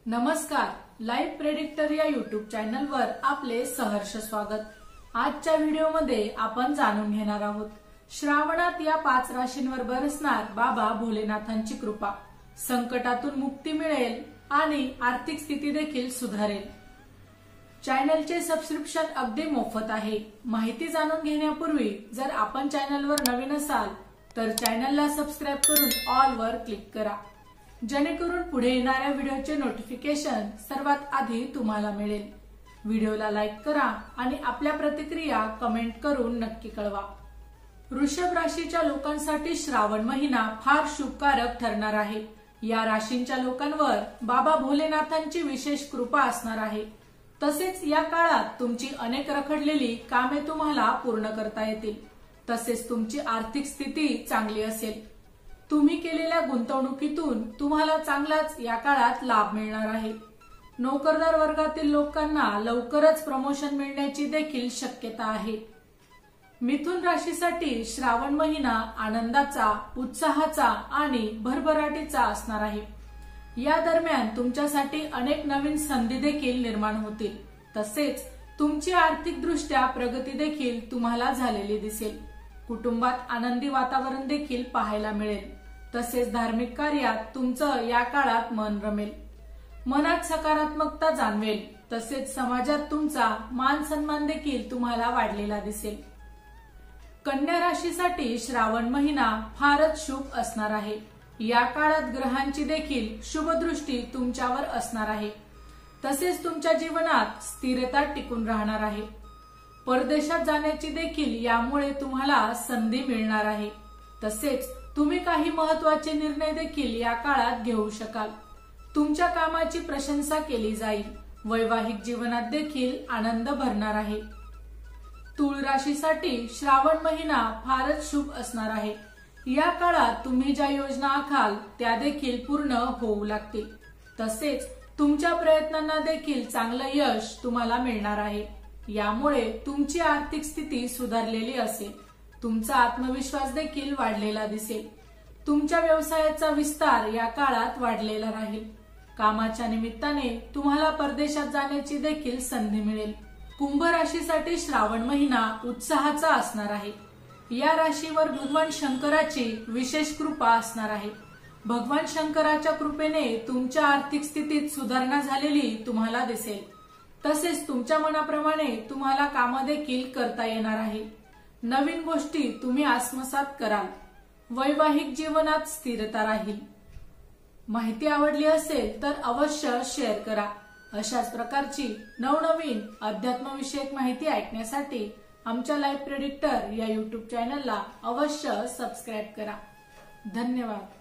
नमस्कार, live predictor या YouTube चॅनलवर आपले सहर्ष स्वागत। आजच्या व्हिडिओमध्ये आपण जाणून घेणार आहोत श्रावणात या 5 राशींवर बरसणार बाबा भोलेनाथांची कृपा, संकटातून मुक्ती मिळेल आणि आर्थिक स्थिती देखील सुधारेल। चॅनलचे सबस्क्रिप्शन अगदी मोफत आहे। माहिती जाणून घेण्यापूर्वी जर आपण चॅनलवर नवीन असाल तर चॅनलला सबस्क्राइब करून ऑल वर क्लिक करा, जेणेकरून पुढे येणाऱ्या व्हिडिओचे नोटिफिकेशन सर्वात आधी तुम्हाला मिळेल। व्हिडिओला लाईक करा आणि आपल्या प्रतिक्रिया कमेंट करून नक्की कळवा। वृषभ राशीच्या लोकांसाठी श्रावण महिना फार शुभकारक ठरणार आहे। या राशींच्या लोकांवर बाबा भोलेनाथांची विशेष कृपा असणार आहे। तसेच या काळात तुमची अनेक रखडलेली कामे तुम्हाला पूर्ण करता येतील। तसेच तुमची आर्थिक स्थिती चांगली असेल। तुम्ही केलेल्या गुंतवणुकीतून तुम्हाला चांगलाच या काळात लाभ मिळणार आहे। नोकरदार वर्गातील लोकांना लवकरच प्रमोशन मिळण्याची देखील शक्यता आहे। मिथुन राशीसाठी श्रावण महिना आनंदाचा, उत्साहाचा आणि भरभराटीचा असणार आहे। या दरम्यान तुमच्यासाठी अनेक नवीन संधी देखील निर्माण होतील। तसेच तुमची आर्थिक दृष्ट्या प्रगती देखील तुम्हाला झालेली दिसेल। कुटुंबात आनंदी वातावरण देखील पाहायला मिळेल। तसेच धार्मिक कार्यात तुमचं या काळात मन रमेल। मनात सकारात्मकता जाणवेल। तसेच समाजात तुमचा मान सन्मान देखील तुम्हाला वाढलेला दिसेल। कन्या राशीसाठी श्रावण महिना फारच शुभ असणार आहे। या काळात ग्रहांची देखील शुभ दृष्टी तुमच्यावर असणार आहे। तसेच तुमच्या जीवनात स्थिरता टिकून राहणार आहे। परदेशात जाण्याची देखील यामुळे तुम्हाला संधी मिळणार आहे। तसेच तुम्ही काही महत्त्वाचे निर्णय देखील या काळात घेऊ शकाल। तुमच्या कामाची प्रशंसा केली जाईल। वैवाहिक जीवनात देखील आनंद भरणार आहे। तुळ राशीसाठी श्रावण महिना फारच शुभ असणार आहे। या काळात तुम्ही ज्या योजना आखाल त्या देखील पूर्ण होऊ लागतील। तसेच तुमच्या प्रयत्नांना देखील चांगलं यश तुम्हाला मिळणार आहे। यामुळे तुमची आर्थिक स्थिती सुधारलेली असेल। तुमचा आत्मविश्वास देखील वाढलेला दिसेल। तुमच्या व्यवसायाचा विस्तार या काळात वाढलेला राहील। कामाच्या निमित्ताने तुम्हाला परदेशात जाण्याची देखील संधी मिळेल। कुंभ राशीसाठी श्रावण महिना उत्साहाचा असणार आहे। या राशीवर भगवान शंकराची विशेष कृपा असणार आहे। भगवान शंकराच्या कृपेने तुमच्या आर्थिक स्थितीत सुधारणा झालेली तुम्हाला दिसेल। तसेच तुमच्या मनाप्रमाणे तुम्हाला काम देखील करता येणार आहे। नवीन गोष्टी तुम्ही आत्मसात कराल। वैवाहिक जीवनात स्थिरता राहील। माहिती आवडली असेल तर अवश्य शेअर करा। अशाच प्रकारची नवनवीन अध्यात्मविषयक माहिती ऐकण्यासाठी आमच्या लाईव्ह प्रेडिक्टर या युट्यूब चॅनलला अवश्य सबस्क्राइब करा। धन्यवाद।